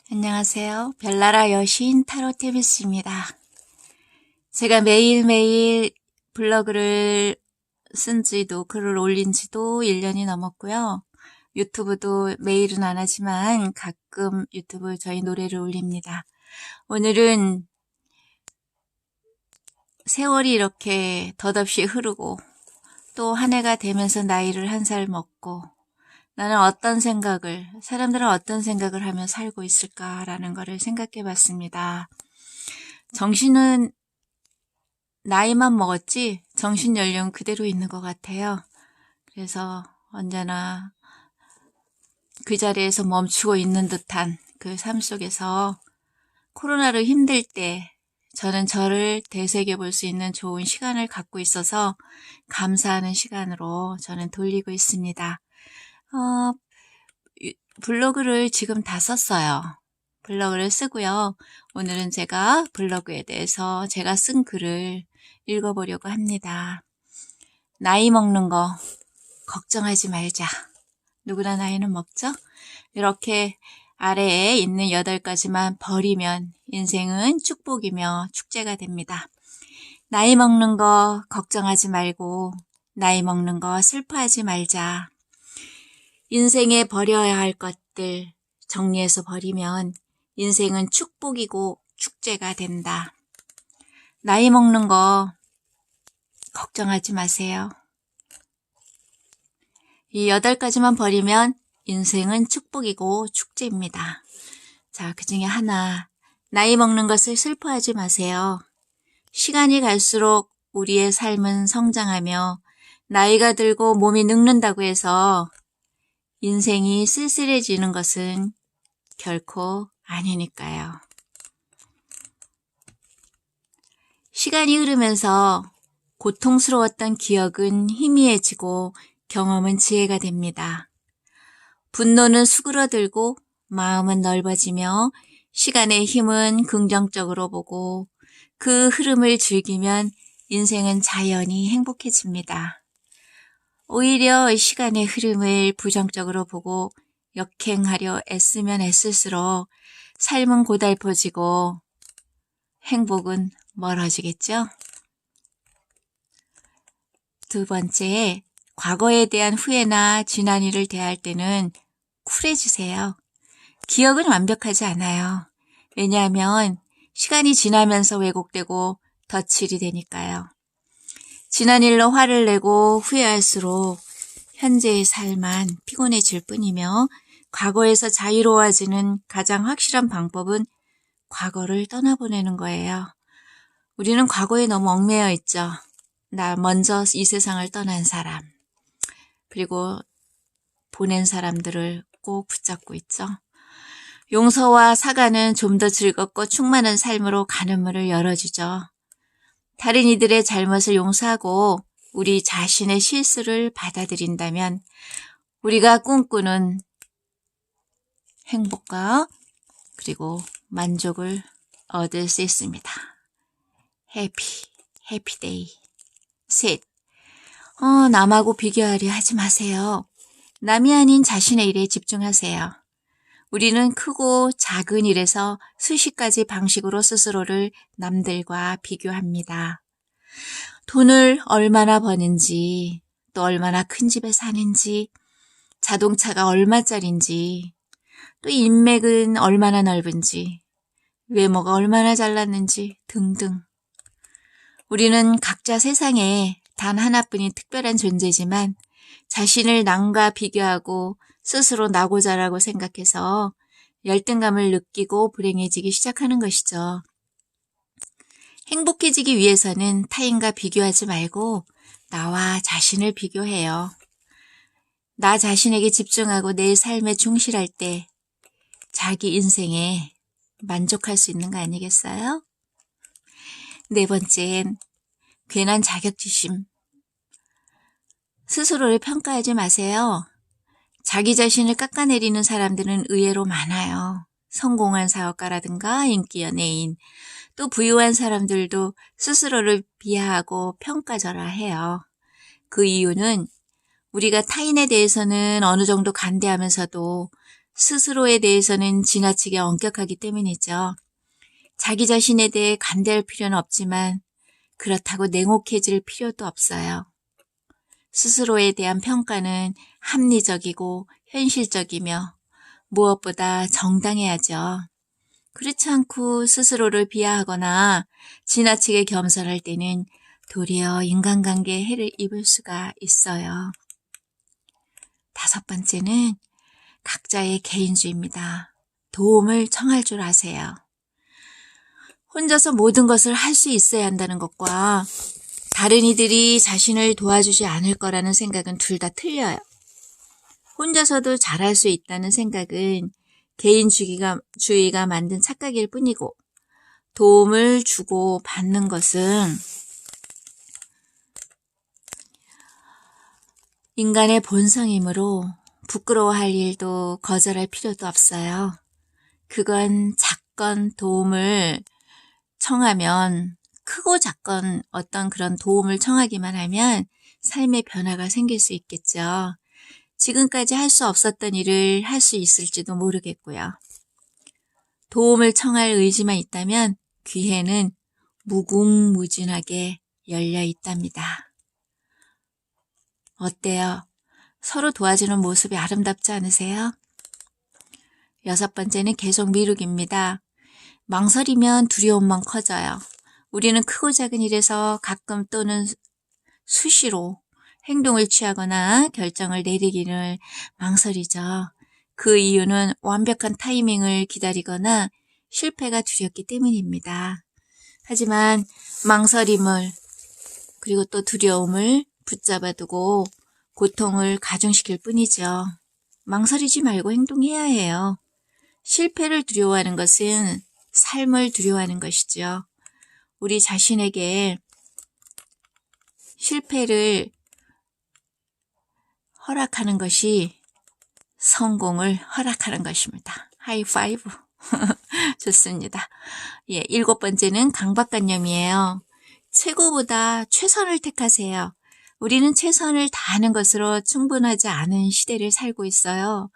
안녕하세요. 별나라 여신 타로테미스입니다. 제가 매일매일 블로그를 쓴 지도, 글을 올린 지도 1년이 넘었고요. 유튜브도 매일은 안 하지만 가끔 유튜브 저희 노래를 올립니다. 오늘은 세월이 이렇게 덧없이 흐르고 또 한 해가 되면서 나이를 한 살 먹고 나는 사람들은 어떤 생각을 하며 살고 있을까라는 거를 생각해 봤습니다. 정신은 나이만 먹었지 정신 연령은 그대로 있는 것 같아요. 그래서 언제나 그 자리에서 멈추고 있는 듯한 그 삶 속에서 코로나로 힘들 때 저는 저를 되새겨 볼 수 있는 좋은 시간을 갖고 있어서 감사하는 시간으로 저는 돌리고 있습니다. 블로그를 지금 다 썼어요. 블로그를 쓰고요. 오늘은 제가 블로그에 대해서 제가 쓴 글을 읽어보려고 합니다. 나이 먹는 거 걱정하지 말자. 누구나 나이는 먹죠? 이렇게 아래에 있는 8가지만 버리면 인생은 축복이며 축제가 됩니다. 나이 먹는 거 걱정하지 말고 나이 먹는 거 슬퍼하지 말자. 인생에 버려야 할 것들 정리해서 버리면 인생은 축복이고 축제가 된다. 나이 먹는 거 걱정하지 마세요. 이 8가지만 버리면 인생은 축복이고 축제입니다. 자, 그 중에 하나, 나이 먹는 것을 슬퍼하지 마세요. 시간이 갈수록 우리의 삶은 성장하며 나이가 들고 몸이 늙는다고 해서 인생이 쓸쓸해지는 것은 결코 아니니까요. 시간이 흐르면서 고통스러웠던 기억은 희미해지고 경험은 지혜가 됩니다. 분노는 수그러들고 마음은 넓어지며 시간의 힘은 긍정적으로 보고 그 흐름을 즐기면 인생은 자연히 행복해집니다. 오히려 시간의 흐름을 부정적으로 보고 역행하려 애쓰면 애쓸수록 삶은 고달퍼지고 행복은 멀어지겠죠? 두 번째, 과거에 대한 후회나 지난 일을 대할 때는 쿨해지세요. 기억은 완벽하지 않아요. 왜냐하면 시간이 지나면서 왜곡되고 덧칠이 되니까요. 지난 일로 화를 내고 후회할수록 현재의 삶만 피곤해질 뿐이며 과거에서 자유로워지는 가장 확실한 방법은 과거를 떠나보내는 거예요. 우리는 과거에 너무 얽매여 있죠. 나 먼저 이 세상을 떠난 사람, 그리고 보낸 사람들을 꼭 붙잡고 있죠. 용서와 사과는 좀 더 즐겁고 충만한 삶으로 가는 문을 열어주죠. 다른 이들의 잘못을 용서하고 우리 자신의 실수를 받아들인다면 우리가 꿈꾸는 행복과 그리고 만족을 얻을 수 있습니다. 해피데이. 셋, 남하고 비교하려 하지 마세요. 남이 아닌 자신의 일에 집중하세요. 우리는 크고 작은 일에서 수십 가지 방식으로 스스로를 남들과 비교합니다. 돈을 얼마나 버는지, 또 얼마나 큰 집에 사는지, 자동차가 얼마짜린지, 또 인맥은 얼마나 넓은지, 외모가 얼마나 잘났는지 등등. 우리는 각자 세상에 단 하나뿐인 특별한 존재지만 자신을 남과 비교하고 스스로 나고 자라고 생각해서 열등감을 느끼고 불행해지기 시작하는 것이죠. 행복해지기 위해서는 타인과 비교하지 말고 나와 자신을 비교해요. 나 자신에게 집중하고 내 삶에 충실할 때 자기 인생에 만족할 수 있는 거 아니겠어요? 네 번째는 괜한 자격지심. 스스로를 평가하지 마세요. 자기 자신을 깎아내리는 사람들은 의외로 많아요. 성공한 사업가라든가 인기 연예인, 또 부유한 사람들도 스스로를 비하하고 평가절하해요. 그 이유는 우리가 타인에 대해서는 어느 정도 간대하면서도 스스로에 대해서는 지나치게 엄격하기 때문이죠. 자기 자신에 대해 관대할 필요는 없지만 그렇다고 냉혹해질 필요도 없어요. 스스로에 대한 평가는 합리적이고 현실적이며 무엇보다 정당해야죠. 그렇지 않고 스스로를 비하하거나 지나치게 겸손할 때는 도리어 인간관계에 해를 입을 수가 있어요. 5번째는 각자의 개인주의입니다. 도움을 청할 줄 아세요. 혼자서 모든 것을 할 수 있어야 한다는 것과 다른 이들이 자신을 도와주지 않을 거라는 생각은 둘 다 틀려요. 혼자서도 잘할 수 있다는 생각은 개인주의가 만든 착각일 뿐이고, 도움을 주고 받는 것은 인간의 본성이므로 부끄러워할 일도 거절할 필요도 없어요. 그건 작건 도움을 청하면, 크고 작건 어떤 그런 도움을 청하기만 하면 삶의 변화가 생길 수 있겠죠. 지금까지 할 수 없었던 일을 할 수 있을지도 모르겠고요. 도움을 청할 의지만 있다면 귀회는 무궁무진하게 열려 있답니다. 어때요? 서로 도와주는 모습이 아름답지 않으세요? 6번째는 계속 미루기입니다. 망설이면 두려움만 커져요. 우리는 크고 작은 일에서 가끔 또는 수시로 행동을 취하거나 결정을 내리기를 망설이죠. 그 이유는 완벽한 타이밍을 기다리거나 실패가 두렵기 때문입니다. 하지만 망설임을 그리고 또 두려움을 붙잡아두고 고통을 가중시킬 뿐이죠. 망설이지 말고 행동해야 해요. 실패를 두려워하는 것은 삶을 두려워하는 것이죠. 우리 자신에게 실패를 허락하는 것이 성공을 허락하는 것입니다. 하이파이브. 좋습니다. 7번째는 강박관념이에요. 최고보다 최선을 택하세요. 우리는 최선을 다하는 것으로 충분하지 않은 시대를 살고 있어요.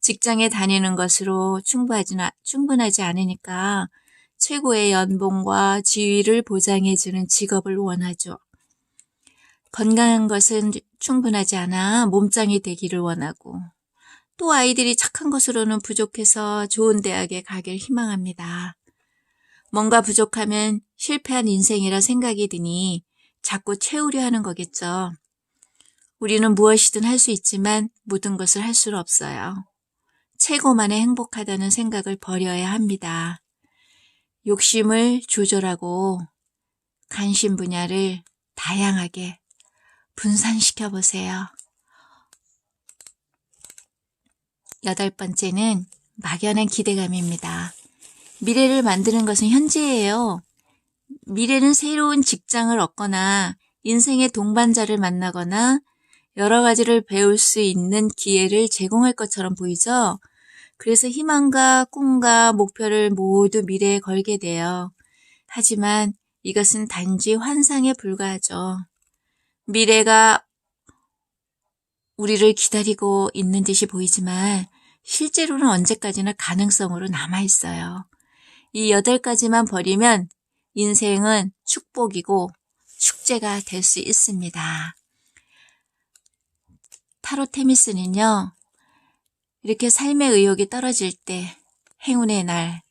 직장에 다니는 것으로 충분하지 않으니까 최고의 연봉과 지위를 보장해주는 직업을 원하죠. 건강한 것은 충분하지 않아 몸짱이 되기를 원하고, 또 아이들이 착한 것으로는 부족해서 좋은 대학에 가길 희망합니다. 뭔가 부족하면 실패한 인생이라 생각이 드니 자꾸 채우려 하는 거겠죠. 우리는 무엇이든 할 수 있지만 모든 것을 할 수는 없어요. 최고만에 행복하다는 생각을 버려야 합니다. 욕심을 조절하고 관심 분야를 다양하게 분산시켜 보세요. 8번째는 막연한 기대감입니다. 미래를 만드는 것은 현재예요. 미래는 새로운 직장을 얻거나 인생의 동반자를 만나거나 여러 가지를 배울 수 있는 기회를 제공할 것처럼 보이죠? 그래서 희망과 꿈과 목표를 모두 미래에 걸게 돼요. 하지만 이것은 단지 환상에 불과하죠. 미래가 우리를 기다리고 있는 듯이 보이지만 실제로는 언제까지나 가능성으로 남아있어요. 이 8가지만 버리면 인생은 축복이고 축제가 될 수 있습니다. 타로 테미스는요, 이렇게 삶의 의욕이 떨어질 때 행운의 날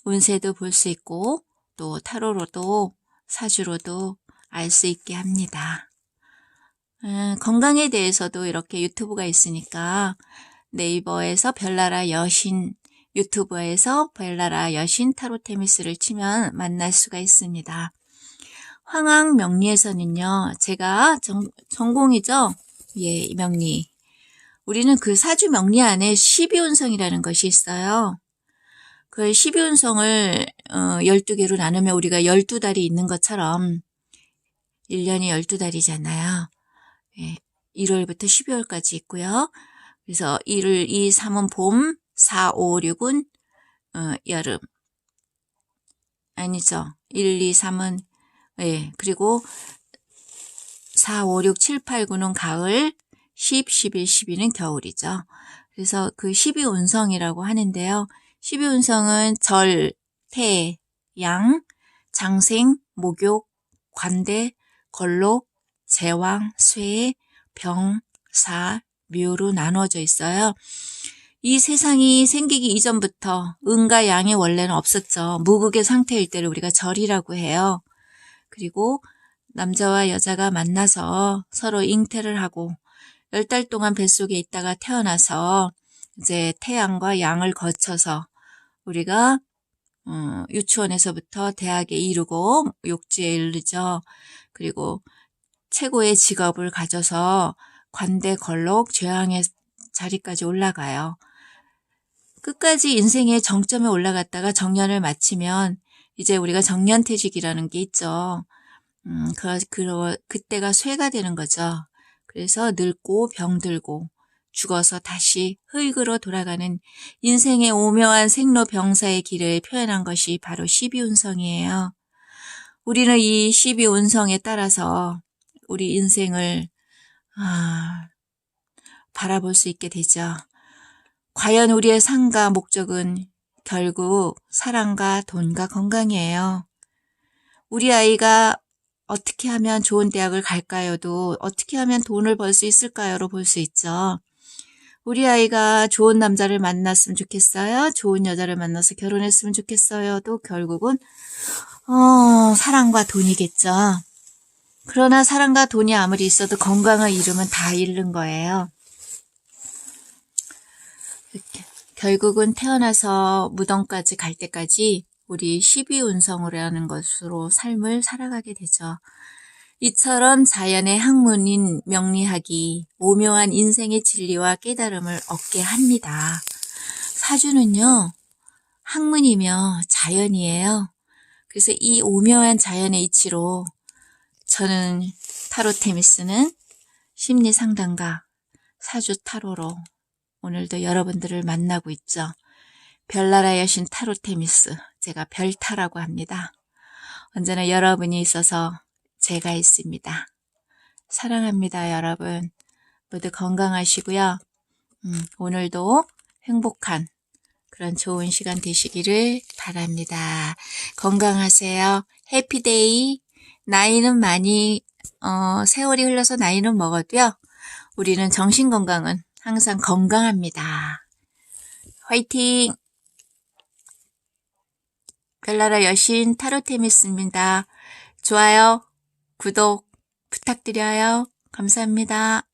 운세도 볼 수 있고 또 타로로도 사주로도 알 수 있게 합니다. 건강에 대해서도 이렇게 유튜브가 있으니까 네이버에서 별나라 여신, 유튜브에서 별나라 여신 타로 테미스를 치면 만날 수가 있습니다. 황학 명리에서는요, 제가 전공이죠. 이 명리. 우리는 그 사주 명리 안에 12운성이라는 것이 있어요. 그 12운성을 12개로 나누면 우리가 12달이 있는 것처럼 1년이 12달이잖아요. 1월부터 12월까지 있고요. 그래서 1, 2, 3은 봄, 4, 5, 6은 여름. 아니죠. 1, 2, 3은 그리고 4, 5, 6, 7, 8, 9는 가을, 10, 11, 12는 겨울이죠. 그래서 그 12운성이라고 하는데요. 12운성은 절, 태, 양, 장생, 목욕, 관대, 걸록, 제왕, 쇠, 병, 사, 묘로 나누어져 있어요. 이 세상이 생기기 이전부터 음과 양이 원래는 없었죠. 무극의 상태일 때를 우리가 절이라고 해요. 그리고 남자와 여자가 만나서 서로 잉태를 하고 10달 동안 뱃속에 있다가 태어나서 이제 태양과 양을 거쳐서 우리가 유치원에서부터 대학에 이르고 욕지에 이르죠. 그리고 최고의 직업을 가져서 관대 걸록 제왕의 자리까지 올라가요. 끝까지 인생의 정점에 올라갔다가 정년을 마치면 이제 우리가 정년퇴직이라는 게 있죠. 그때가 쇠가 되는 거죠. 그래서 늙고 병들고 죽어서 다시 흙으로 돌아가는 인생의 오묘한 생로병사의 길을 표현한 것이 바로 12운성이에요. 우리는 이 12운성에 따라서 우리 인생을 바라볼 수 있게 되죠. 과연 우리의 삶과 목적은 결국 사랑과 돈과 건강이에요. 우리 아이가 어떻게 하면 좋은 대학을 갈까요도 어떻게 하면 돈을 벌 수 있을까요로 볼 수 있죠. 우리 아이가 좋은 남자를 만났으면 좋겠어요. 좋은 여자를 만나서 결혼했으면 좋겠어요도 결국은 사랑과 돈이겠죠. 그러나 사랑과 돈이 아무리 있어도 건강을 잃으면 다 잃는 거예요. 결국은 태어나서 무덤까지 갈 때까지 우리 12운성으로 하는 것으로 삶을 살아가게 되죠. 이처럼 자연의 학문인 명리학이 오묘한 인생의 진리와 깨달음을 얻게 합니다. 사주는요, 학문이며 자연이에요. 그래서 이 오묘한 자연의 이치로 저는 타로테미스는 심리상담가 사주 타로로 오늘도 여러분들을 만나고 있죠. 별나라 여신 타로테미스, 제가 별타라고 합니다. 언제나 여러분이 있어서 제가 있습니다. 사랑합니다, 여러분. 모두 건강하시고요. 오늘도 행복한 그런 좋은 시간 되시기를 바랍니다. 건강하세요. 해피데이. 나이는 많이 세월이 흘러서 나이는 먹어도요. 우리는 정신건강은 항상 건강합니다. 화이팅! 별나라 여신 타로테미스입니다. 좋아요, 구독 부탁드려요. 감사합니다.